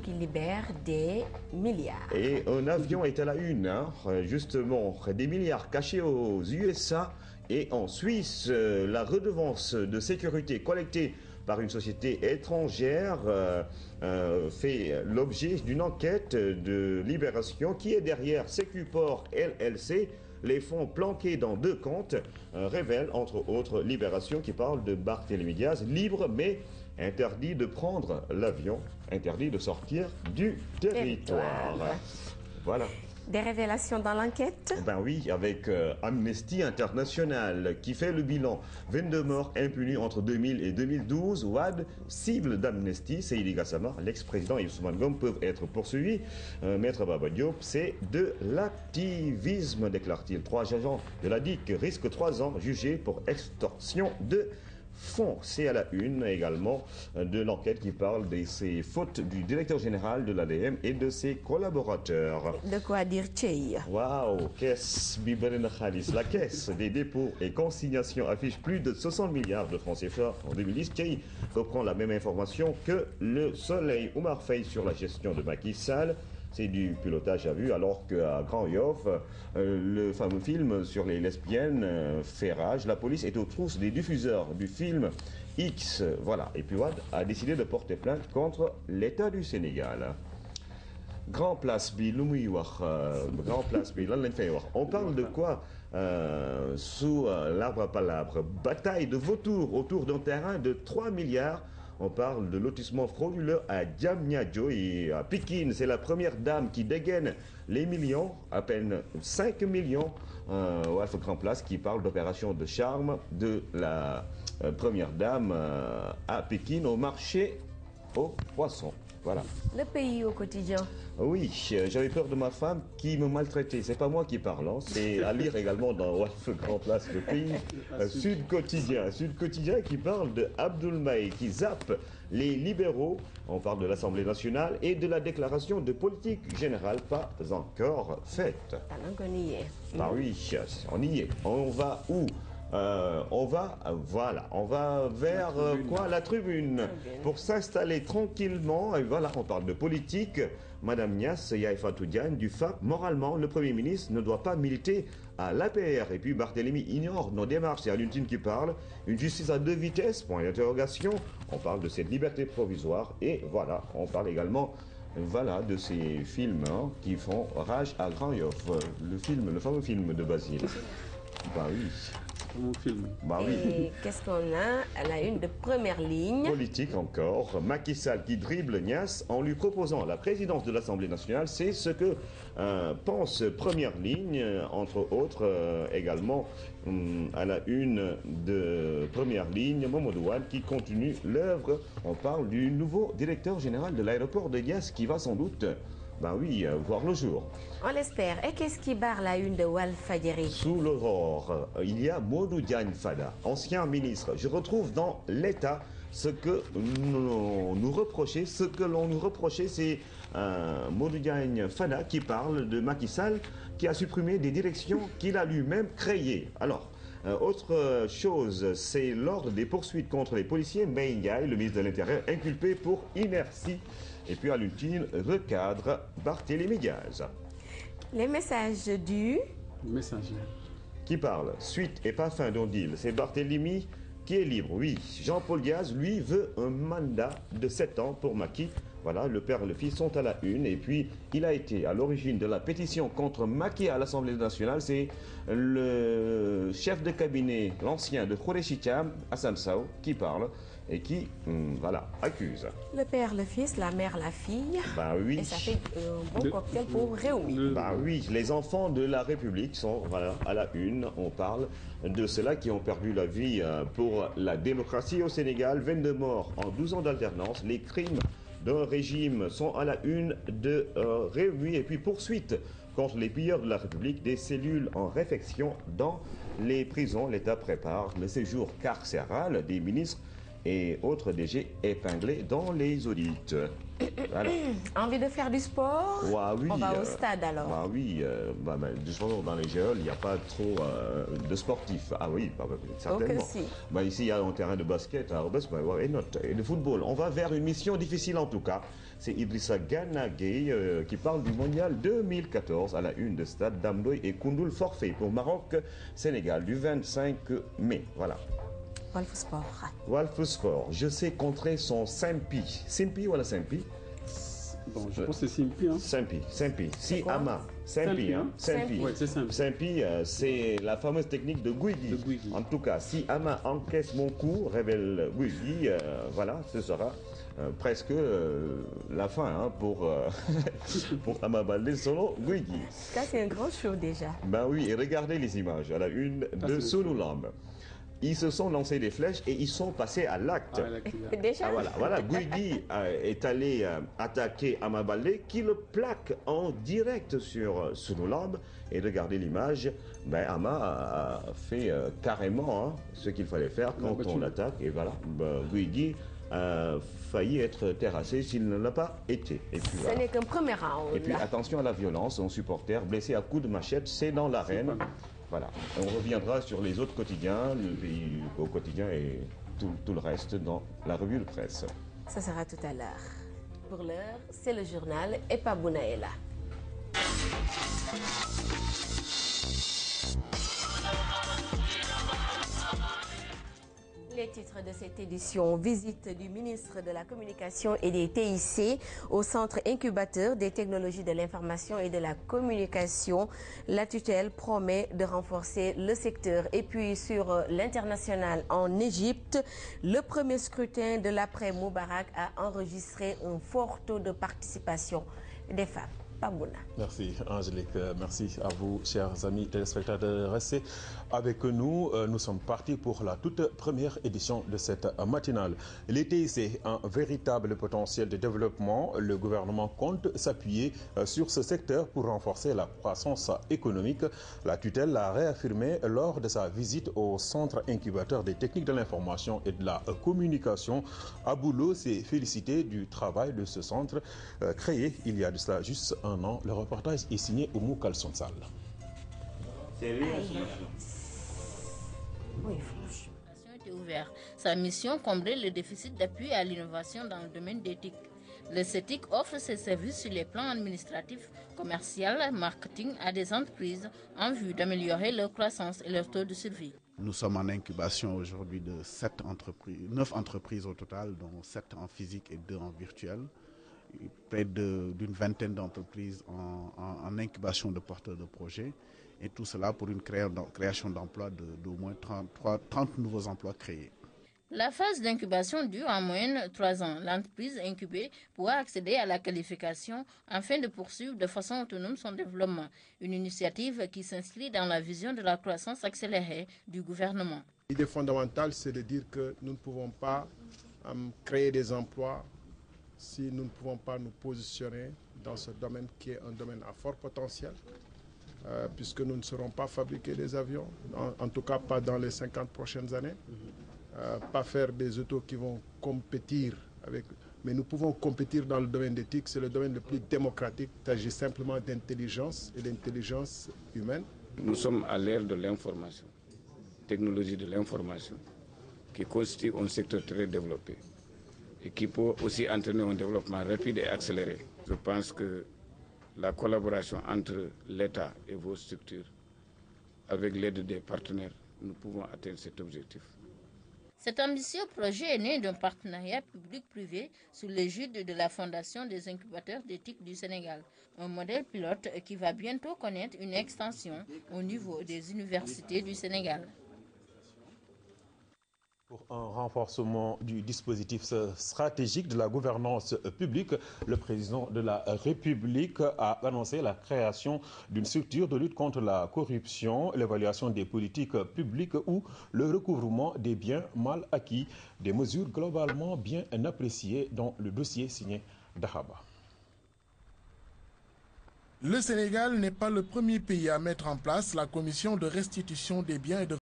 Qui libère des milliards. Et un avion est à la une, hein, justement, des milliards cachés aux USA et en Suisse. La redevance de sécurité collectée par une société étrangère fait l'objet d'une enquête de Libération qui est derrière Secuport LLC. Les fonds planqués dans 2 comptes révèlent entre autres Libération qui parle de Barthélémy Diaz, libre mais interdit de prendre l'avion, interdit de sortir du territoire. Voilà. Des révélations dans l'enquête? Ben oui, avec Amnesty International qui fait le bilan. 22 morts impunis entre 2000 et 2012. Ouad, cible d'Amnesty, Seydi Gassama, l'ex-président et Ousmane Gom peuvent être poursuivis. Maître Baba Diop, c'est de l'activisme, déclare-t-il. 3 agents de la DIC risquent 3 ans jugés pour extorsion de fonds. C'est à la une également de l'enquête qui parle de ces fautes du directeur général de l'ADM et de ses collaborateurs. De quoi dire Tchei? Waouh, caisse Biberena Khalis. La caisse des dépôts et consignations affiche plus de 60 milliards de francs CFA en 2010. Tchei reprend la même information que le Soleil. Oumar Faye sur la gestion de Macky Sall. C'est du pilotage à vue, alors qu'à Grand Yoff, le fameux film sur les lesbiennes fait rage. La police est aux trousses des diffuseurs du film X. Voilà. Et puis Wad a décidé de porter plainte contre l'État du Sénégal. Grand Place bi lu muy wax Grand Place bi lan lañ fay wax on parle de quoi sous l'arbre à palabres, bataille de vautours autour d'un terrain de 3 milliards. On parle de lotissement frauduleux à Diamniadio et à Pikine. C'est la première dame qui dégaine les millions, à peine 5 millions. Walf Grand Place qui parle d'opération de charme de la première dame à Pikine au marché aux poissons. Voilà. Le pays au quotidien. Oui, j'avais peur de ma femme qui me maltraitait. C'est pas moi qui parle, hein. C'est à lire également dans Walf Grand Place, le pays. Sud Quotidien qui parle de Abdoul Maï qui zappe les libéraux. On parle de l'Assemblée nationale et de la déclaration de politique générale pas encore faite. Ah oui, on y est. On va où? On va vers quoi? La tribune pour s'installer tranquillement. Et voilà, on parle de politique. Madame Niass Yaye Fatou Diagne du FAP, moralement, le Premier ministre ne doit pas militer à l'APR. Et puis Barthélémy ignore nos démarches. C'est Aluntine qui parle. Une justice à 2 vitesses, point d'interrogation. On parle de cette liberté provisoire. Et voilà, on parle également de ces films qui font rage à Grand Yoff. Le fameux film de Basile. Bah oui. Film. Bah oui. Et qu'est-ce qu'on a à la une de première ligne? Politique encore. Macky Sall qui dribble Niass en lui proposant la présidence de l'Assemblée nationale. C'est ce que pense première ligne, entre autres également à la une de première ligne, Mamadou Wade qui continue l'œuvre. On parle du nouveau directeur général de l'aéroport de Niass qui va sans doute voir le jour. On l'espère. Et qu'est-ce qui barre la une de Walfadjri? Sous l'aurore, il y a Modou Diagne Fada, ancien ministre. Je retrouve dans l'État ce que l'on nous reprochait, c'est Modou Diagne Fada qui parle de Macky Sall qui a supprimé des directions qu'il a lui-même créées. Alors, autre chose, c'est l'ordre des poursuites contre les policiers. Mbaye Ndiaye, le ministre de l'Intérieur, inculpé pour inertie. Et puis à l'ultime, recadre Barthélémy Diaz. Les messages du messager qui parle suite et pas fin d'un deal. C'est Barthélémy qui est libre. Oui, Jean-Paul Diaz, lui, veut un mandat de 7 ans pour Macky. Voilà, le père et le fils sont à la une. Et puis, il a été à l'origine de la pétition contre Macky à l'Assemblée nationale. C'est le chef de cabinet, l'ancien de Khoureyssi Thiam, Hassan Sow, qui parle et qui, accuse. Le père, le fils, la mère, la fille. Bah oui. Et ça fait un bon cocktail pour Réumi. Bah oui, les enfants de la République sont à la une. On parle de ceux-là qui ont perdu la vie pour la démocratie au Sénégal. 22 morts en 12 ans d'alternance. Les crimes d'un régime sont à la une de Réumi. Et puis poursuite contre les pilleurs de la République, des cellules en réfection dans les prisons. L'État prépare le séjour carcéral des ministres et autres DG épinglés dans les audits. Voilà. Envie de faire du sport? Oui, on va au stade alors. Du sport dans les géoles, il n'y a pas trop de sportifs. Ah oui, certainement. Si. Ici, il y a un terrain de basket à Robes, et de football. On va vers une mission difficile en tout cas. C'est Idrissa Gana Gueye qui parle du mondial 2014 à la une de Stade Damdoy et Koundoul forfait pour Maroc-Sénégal du 25 mai. Voilà. Walf Sport. Walf Sport. Je sais contrer son Simpi. Simpi ou la Simpi? Bon, je pense que c'est Simpi. Hein. Simpi. Si Ama. Simpi, hein. Simpi. Ouais, c'est Simpi. Simpi, c'est la fameuse technique de Guigui. En tout cas, si Ama encaisse mon coup, révèle Guigui, voilà, ce sera presque la fin hein, pour Ama Baldé selon Guigui. Ça, c'est un grand show déjà. Ben oui, et regardez les images à la une de Sunulamb. Ils se sont lancés des flèches et ils sont passés à l'acte. Déjà Voilà. Guigui est allé attaquer Ama Baldé qui le plaque en direct sur Sunulamb. Et regardez l'image, Ama a fait carrément hein, ce qu'il fallait faire quand on l'attaque. Et voilà, Guigui a failli être terrassé s'il ne l'a pas été. Et puis, ce n'est qu'un premier round. Et puis attention à la violence, un supporter blessé à coups de machette, c'est dans l'arène. Voilà. On reviendra sur les autres quotidiens, le pays au quotidien et tout le reste dans la revue de presse. Ça sera tout à l'heure. Pour l'heure, c'est le journal Epa Bounaïla. Les titres de cette édition: visite du ministre de la Communication et des TIC au centre incubateur des technologies de l'information et de la communication. La tutelle promet de renforcer le secteur. Et puis sur l'international en Égypte, le premier scrutin de l'après-Moubarak a enregistré un fort taux de participation des femmes. Merci Angélique, merci à vous chers amis téléspectateurs. Restez avec nous, nous sommes partis pour la toute première édition de cette matinale. Les TIC, un véritable potentiel de développement. Le gouvernement compte s'appuyer sur ce secteur pour renforcer la croissance économique. La tutelle l'a réaffirmé lors de sa visite au centre incubateur des techniques de l'information et de la communication. Aboulo s'est félicité du travail de ce centre créé il y a de cela juste un an. Le reportage est signé Oumou Kalsonsal. Oui, sa mission: combler le déficit d'appui à l'innovation dans le domaine d'éthique. Le CETIC offre ses services sur les plans administratifs, commercial, marketing à des entreprises en vue d'améliorer leur croissance et leur taux de survie. Nous sommes en incubation aujourd'hui de 9 entreprises au total, dont 7 en physique et 2 en virtuel. Près d'une vingtaine d'entreprises en incubation de porteurs de projets, et tout cela pour une création d'emplois d'au moins 30 nouveaux emplois créés. La phase d'incubation dure en moyenne 3 ans. L'entreprise incubée pourra accéder à la qualification afin de poursuivre de façon autonome son développement. Une initiative qui s'inscrit dans la vision de la croissance accélérée du gouvernement. L'idée fondamentale, c'est de dire que nous ne pouvons pas créer des emplois si nous ne pouvons pas nous positionner dans ce domaine qui est un domaine à fort potentiel, puisque nous ne saurons pas fabriquer des avions, en tout cas pas dans les 50 prochaines années, pas faire des autos qui vont compétir avec... Mais nous pouvons compétir dans le domaine d'éthique, c'est le domaine le plus démocratique. Il s'agit simplement d'intelligence et d'intelligence humaine. Nous sommes à l'ère de l'information, technologie de l'information, qui constitue un secteur très développé et qui peut aussi entraîner un développement rapide et accéléré. Je pense que la collaboration entre l'État et vos structures, avec l'aide des partenaires, nous pouvons atteindre cet objectif. Cet ambitieux projet est né d'un partenariat public-privé sous l'égide de la Fondation des incubateurs d'éthique du Sénégal. Un modèle pilote qui va bientôt connaître une extension au niveau des universités du Sénégal. Pour un renforcement du dispositif stratégique de la gouvernance publique, le président de la République a annoncé la création d'une structure de lutte contre la corruption, l'évaluation des politiques publiques ou le recouvrement des biens mal acquis, des mesures globalement bien appréciées dans le dossier signé d'Ahaba. Le Sénégal n'est pas le premier pays à mettre en place la commission de restitution des biens et de